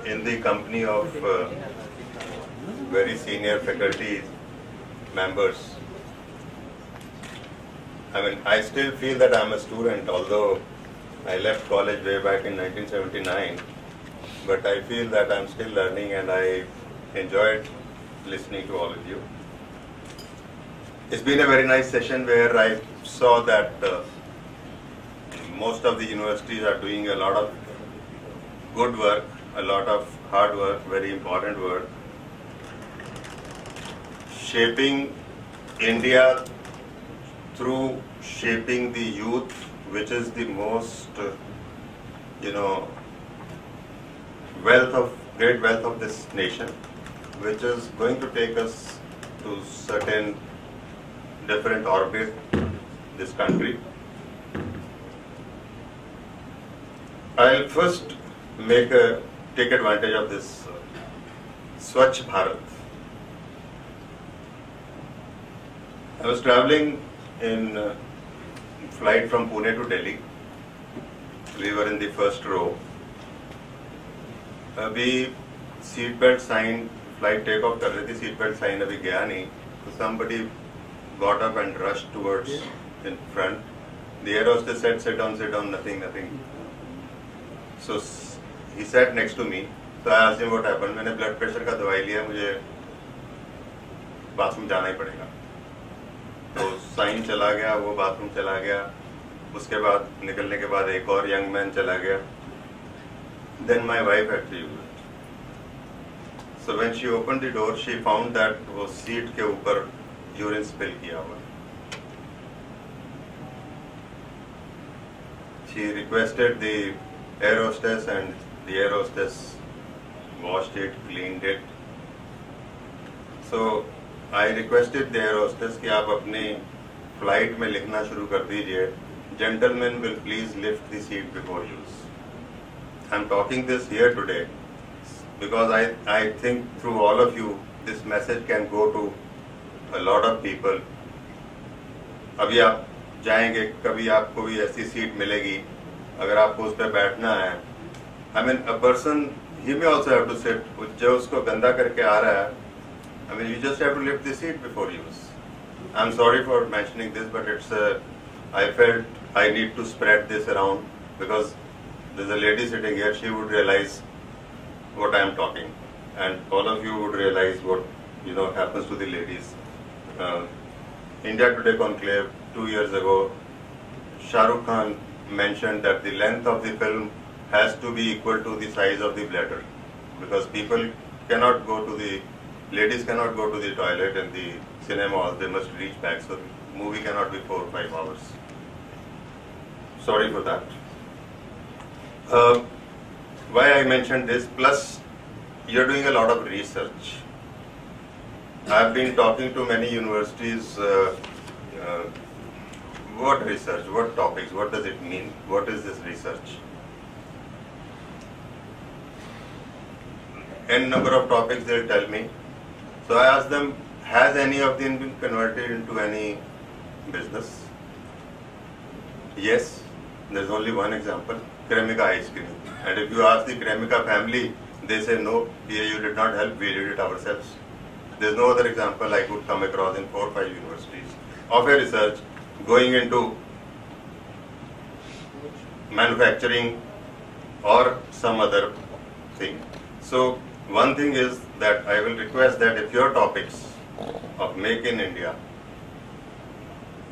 in the company of very senior faculty members. I mean, I still feel that I'm a student, although I left college way back in 1979, but I feel that I'm still learning and I enjoyed listening to all of you. It's been a very nice session where I saw that most of the universities are doing a lot of good work, a lot of hard work, very important work, shaping India through shaping the youth, which is the most, great wealth of this nation, which is going to take us to certain different orbit, this country. I'll first take advantage of this Swachh Bharat. I was traveling in flight from Pune to Delhi. We were in the first row. अभी seat belt sign, flight take off कर रही थी, seat belt sign अभी गया नहीं, so somebody got up and rushed towards in front. The air hostess said, sit down, nothing. So he sat next to me. So I asked him what happened. मैंने blood pressure का दवाई लिया, मुझे bathroom जाना ही पड़ेगा. तो sign चला गया, वो बाथरूम चला गया, उसके बाद निकलने के बाद एक और यंग मैन चला गया. Then my wife had to use it. So when she opened the door, she found that वो सीट के ऊपर यूरिन स्पिल किया हुआ. She requested the air hostess and the air hostess washed it, cleaned it. So I requested the air hostess कि आप अपनी flight में लिखना शुरू कर दीजिए, gentlemen will please lift the seat before use. I'm talking this here today because I think through all of you this message can go to a lot of people. अभी आप जाएंगे, कभी आपको भी ऐसी सीट मिलेगी, अगर आपको उस पर बैठना है, I mean a person, he may also have to sit, जो उसको गंदा करके आ रहा है, I mean you just have to lift the seat before use. I'm sorry for mentioning this, but I felt I need to spread this around because there's a lady sitting here, she would realize what I am talking, and all of you would realize what happens to the ladies. India Today Conclave 2 years ago, Shah Rukh Khan mentioned that the length of the film has to be equal to the size of the bladder, because ladies cannot go to the toilet in the cinema halls, they must reach back, so the movie cannot be 4 or 5 hours. Sorry for that. Why I mentioned this, plus you're doing a lot of research. I've been talking to many universities. What research, what topics, what does it mean, what is this research? N number of topics they'll tell me. So I asked them, has any of them been converted into any business? Yes, there's only one example, Cremica ice cream. And if you ask the Cremica family, they say no, here you did not help, we did it ourselves. There's no other example I could come across in 4 or 5 universities of a research going into manufacturing or some other thing. So one thing is that I will request that if your topics of Make in India,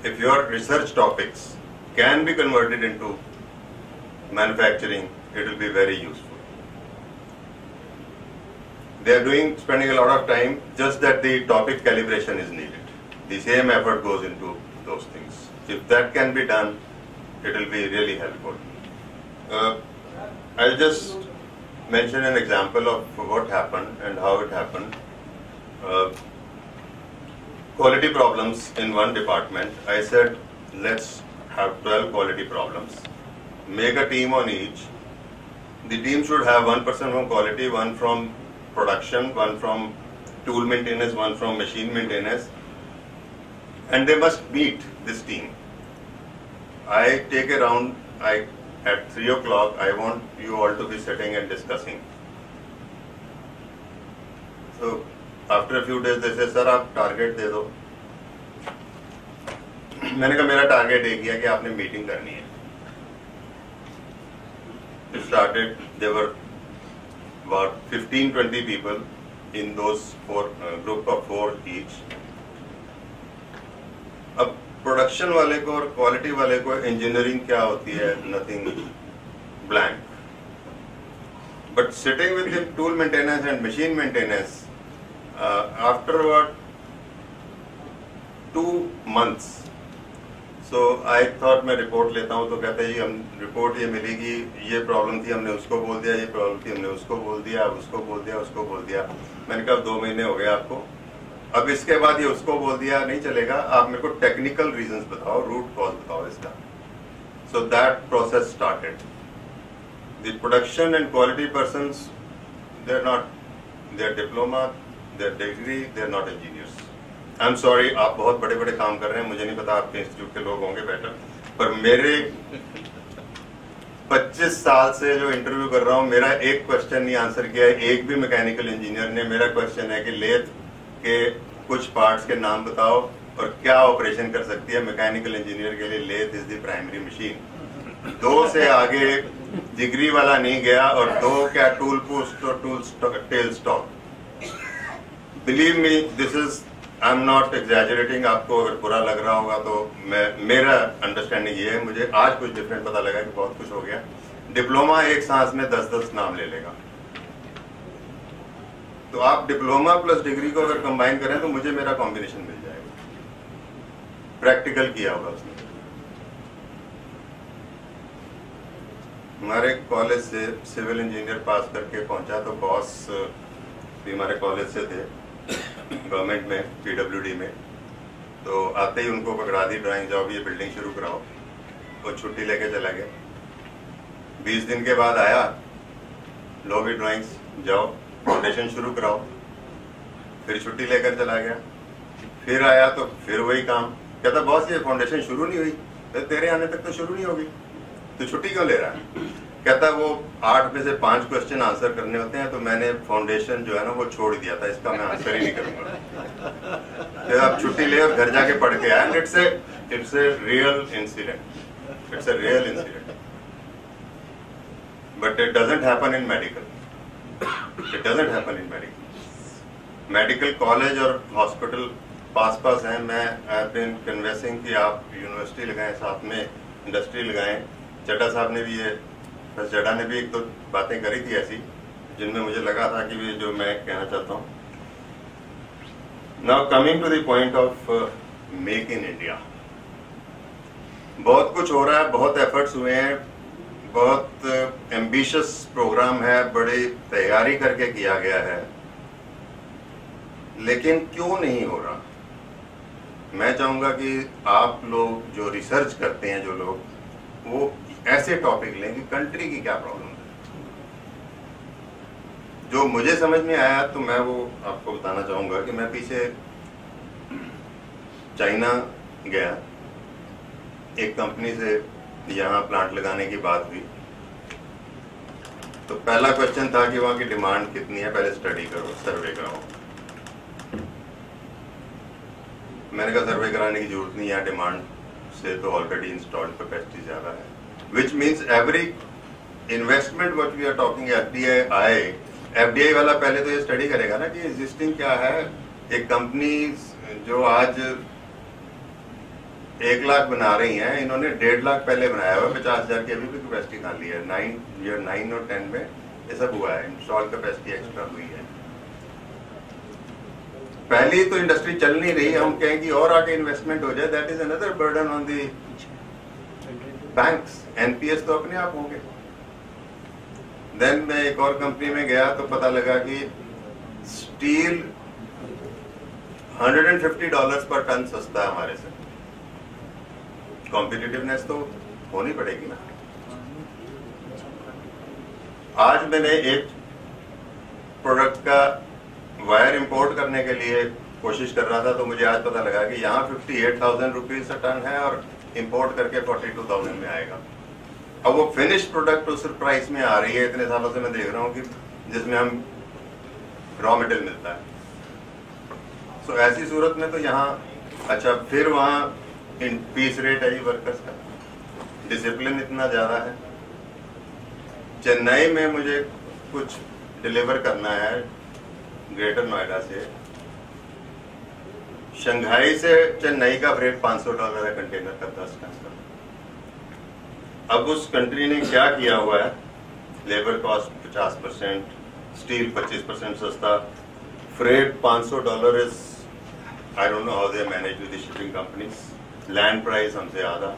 if your research topics can be converted into manufacturing, it will be very useful. They are spending a lot of time, just that the topic calibration is needed. The same effort goes into those things. If that can be done, it will be really helpful. I'll just mention an example of what happened and how it happened. Quality problems in one department. I said, let's have 12 quality problems. Make a team on each. The team should have one person from quality, one from production, one from tool maintenance, one from machine maintenance, and they must meet this team. I take a round, at 3 o'clock, I want you all to be sitting and discussing. So after a few days they say, sir आप target दे दो। मैंने कहा मेरा target एक ही है कि आपने meeting करनी है। It started, there were about 15-20 people in those group of 4 each. अब प्रोडक्शन वाले को और क्वालिटी वाले को इंजीनियरिंग क्या होती है, nothing, blank. But sitting with the tool maintenance and machine maintenance, after about 2 months, so I thought मैं रिपोर्ट लेता हूँ, तो कहते हैं जी हम रिपोर्ट ये मिलेगी, ये प्रॉब्लम थी हमने उसको बोल दिया, ये प्रॉब्लम थी हमने उसको बोल दिया, उसको बोल दिया, उसको बोल दिया. मैंने कहा 2 महीने हो गए आपको, अब इसके बाद ये उसको बोल दिया नहीं चलेगा, आप मेरे को टेक्निकल रीजंस बताओ, रूट कॉज बताओ इसका. So that process started. The production and quality persons, they are not, they are diploma, they are degree, they are not engineers. I am sorry, आप बहुत बड़े बड़े काम कर रहे हैं, मुझे नहीं पता आपके इंस्टीट्यूट के लोग होंगे बेटर, पर मेरे 25 साल से जो इंटरव्यू कर रहा हूँ, मेरा एक क्वेश्चन नहीं आंसर किया है एक भी मैकेनिकल इंजीनियर ने. मेरा क्वेश्चन है कि लेथ के कुछ पार्ट्स के नाम बताओ और क्या ऑपरेशन कर सकती है. मैकेनिकल इंजीनियर के लिए lathe is the primary machine. 2 से आगे डिग्री वाला नहीं गया, और 2 क्या टूल पोस्ट और tool tell stock. Believe me, this is, I am not exaggerating. आपको अगर बुरा लग रहा होगा तो मेरा अंडरस्टैंडिंग ये है, मुझे आज कुछ डिफरेंट पता लगा कि बहुत कुछ हो गया. डिप्लोमा एक सांस में 10-10 नाम ले लेगा, तो आप डिप्लोमा प्लस डिग्री को अगर कंबाइन करें तो मुझे मेरा कॉम्बिनेशन मिल जाएगा. प्रैक्टिकल किया होगा उसने. हमारे कॉलेज से सिविल इंजीनियर पास करके पहुंचा, तो बॉस भी हमारे कॉलेज से थे, गवर्नमेंट में, पीडब्ल्यूडी में. तो आते ही उनको पकड़ा दी ड्राइंग, जाओ ये बिल्डिंग शुरू कराओ. वो छुट्टी लेके चला गया. 20 दिन के बाद आया, लो भी ड्राइंग्स, जाओ फाउंडेशन शुरू कराओ. फिर छुट्टी लेकर चला गया. फिर आया तो फिर वही काम. कहता बॉस ये फाउंडेशन शुरू नहीं हुई. तो तेरे आने तक तो शुरू नहीं होगी, तो छुट्टी क्यों ले रहा है. कहता वो 8 में से 5 क्वेश्चन आंसर करने होते हैं, तो मैंने फाउंडेशन जो है ना वो छोड़ दिया था, इसका मैं आंसर ही नहीं करूंगा. तो आप छुट्टी ले और घर जाके पढ़ के आए. It's a real incident, it's a real incident. But it doesn't happen in medical. It doesn't happen in medical. Medical college और हॉस्पिटल पास हैं. मैं आई बीन कन्वेंसिंग कि आप यूनिवर्सिटी लगाएं, साथ में इंडस्ट्री लगाएं. चड्डा साहब ने भी ये, बस चड्डा ने भी 1-2 बातें करी थी ऐसी, जिनमें मुझे लगा था कि ये जो मैं कहना चाहता हूँ. Now coming to the point of make in India. बहुत कुछ हो रहा है, बहुत एफर्ट्स हुए हैं, बहुत एम्बिशियस प्रोग्राम है, बड़ी तैयारी करके किया गया है, लेकिन क्यों नहीं हो रहा. मैं चाहूंगा कि आप लोग जो रिसर्च करते हैं, जो लोग, वो ऐसे टॉपिक लें कि कंट्री की क्या प्रॉब्लम है. जो मुझे समझ में आया तो मैं वो आपको बताना चाहूंगा कि मैं पीछे चाइना गया, एक कंपनी से यहाँ प्लांट लगाने की बात हुई. तो पहला क्वेश्चन था कि वहां की डिमांड कितनी है, पहले स्टडी करो, सर्वे कराओ. मैंने कहा सर्वे कराने की जरूरत नहीं है, डिमांड से तो ऑलरेडी इंस्टॉल्ड कैपेसिटी ज्यादा है. Which means every investment what we are talking, FDI वाला पहले तो ये स्टडी करेगा ना कि एग्जिस्टिंग क्या है. एक कंपनी जो आज 1 लाख बना रही हैं, इन्होंने 1.5 लाख पहले बनाया हुआ, 50,000 की अभी भी कैपेसिटी खाली है. 9 और 10 में ये सब हुआ है, इंस्टॉल कैपेसिटी एक्स्ट्रा हुई है. पहली तो इंडस्ट्री चल नहीं रही, हम कहें कि और आगे इन्वेस्टमेंट हो जाए, that is another burden on the banks. NPS तो अपने आप होंगे. देन मैं एक और कंपनी में गया तो पता लगा कि स्टील $150 पर टन सस्ता है हमारे से. कॉम्पिटिटिवनेस तो होनी पड़ेगी ना. आज मैंने एक प्रोडक्ट का वायर इंपोर्ट करने के लिए कोशिश कर रहा था, तो मुझे आज पता लगा कि यहाँ 58,000 रुपीज टन है और इंपोर्ट करके 42,000 में आएगा. अब वो फिनिश प्रोडक्ट उस प्राइस में आ रही है. इतने सालों से मैं देख रहा हूँ कि जिसमें हम रॉ मटेरियल मिलता है। सो ऐसी सूरत में तो यहाँ अच्छा, फिर वहाँ पीस रेट है वर्कर्स का, डिसिप्लिन इतना ज़्यादा है। चेन्नई में मुझे कुछ डिलीवर करना है ग्रेटर नोएडा से, शंघाई से चेन्नई का फ्रेट $500 है कंटेनर का 10 टन का। अब उस कंट्री ने क्या किया हुआ है, लेबर कॉस्ट 50%, स्टील 25% सस्ता, freight $500 is, I don't know how they manage with the shipping companies, land price हमसे आधा।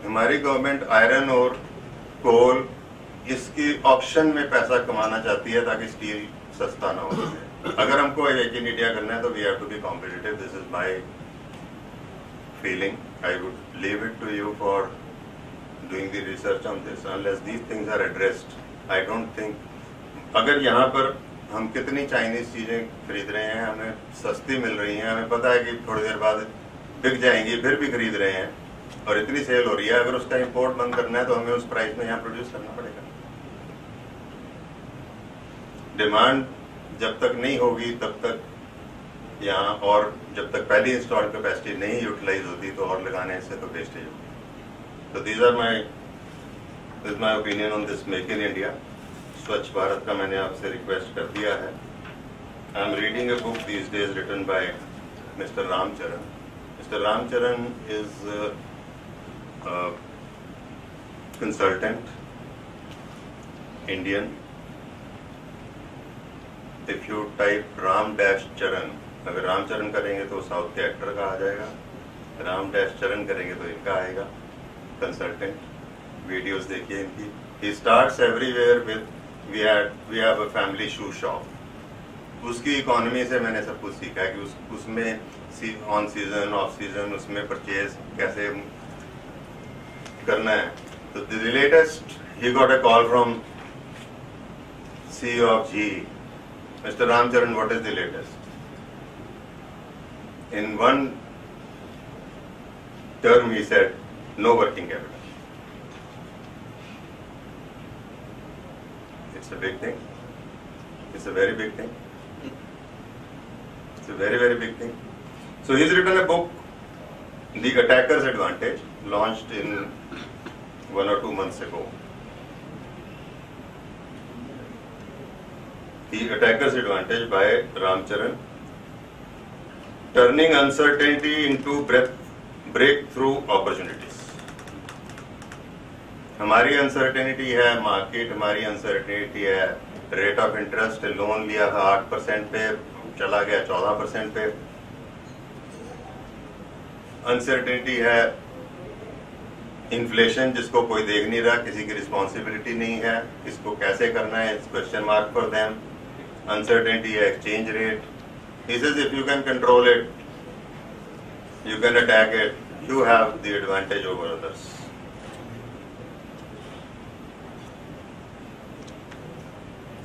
हमारी गवर्नमेंट आयरन और कोल इसकी ऑप्शन में पैसा कमाना चाहती है ताकि स्टील सस्ता ना हो। अगर हमको एक इन इंडिया करना है तो we have to be competitive. This is my feeling. I would leave it to you for doing the research on this. Unless these things are addressed, I don't think, अगर यहाँ पर हम कितनी Chinese चीजें खरीद रहे हैं, हमें सस्ती मिल रही हैं, हमें पता है कि थोड़ी देर बाद बिक जाएंगी, फिर भी खरीद रहे हैं और इतनी सेल हो रही है, अगर उसका इंपोर्ट बंद करना है तो हमें उस प्राइस में यहाँ प्रोड्यूस करना पड़ेगा। डिमांड जब तक नहीं होगी तब तक यहाँ, और जब तक पहली इंस्टॉल कैपेसिटी नहीं यूटिलाइज होती तो और लगाने से तो वेस्टेज होगी। तो this is my opinion on this make in India. Swachh Bharat का मैंने आपसे रिक्वेस्ट कर दिया है। I am reading a book these days written by mister Ramcharan. Mister Ramcharan is consultant, Indian. If you type Ram-Charan, अगर रामचरण करेंगे तो साउथ के एक्टर का आ जाएगा, Ram-Charan करेंगे तो इनका आएगा, कंसल्टेंट। वीडियोस देखिए इनकी। He starts everywhere with we have a family shoe shop। उसकी इकोनॉमी से मैंने सब कुछ सीखा है कि उसमें ऑन सीजन ऑफ सीजन उसमें परचेज कैसे करना है। तो the latest he got a call from CEO of GE, Mr. Ramcharan, what is the latest? In one term he said, no working capital. It's a big thing. It's a very big thing. It's a very, very big thing. So he's written a book, The Attacker's Advantage, launched in 1 or 2 months ago. The Attacker's Advantage by Ramcharan, turning uncertainty into breakthrough opportunities. हमारी uncertainty है market, हमारी uncertainty है rate of interest. Loan लिया था 8% पे, चला गया 14% पे। अनसर्टेनिटी है इन्फ्लेशन, जिसको कोई देख नहीं रहा, किसी की रिस्पॉन्सिबिलिटी नहीं है, इसको कैसे करना है, it's question mark for them. Uncertainty है exchange rate. He says if you can control it, you can attack it, you have the advantage over others.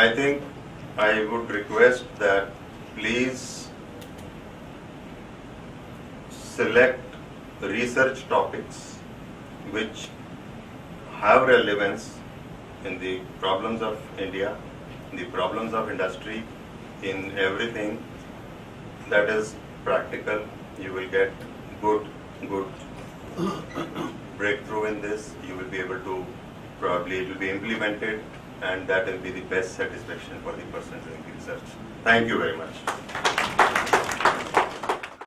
I think I would request that please select research topics which have relevance in the problems of India, the problems of industry, in everything that is practical. You will get good breakthrough in this. You will be able to, probably it will be implemented, and that will be the best satisfaction for the person doing the research. Thank you very much.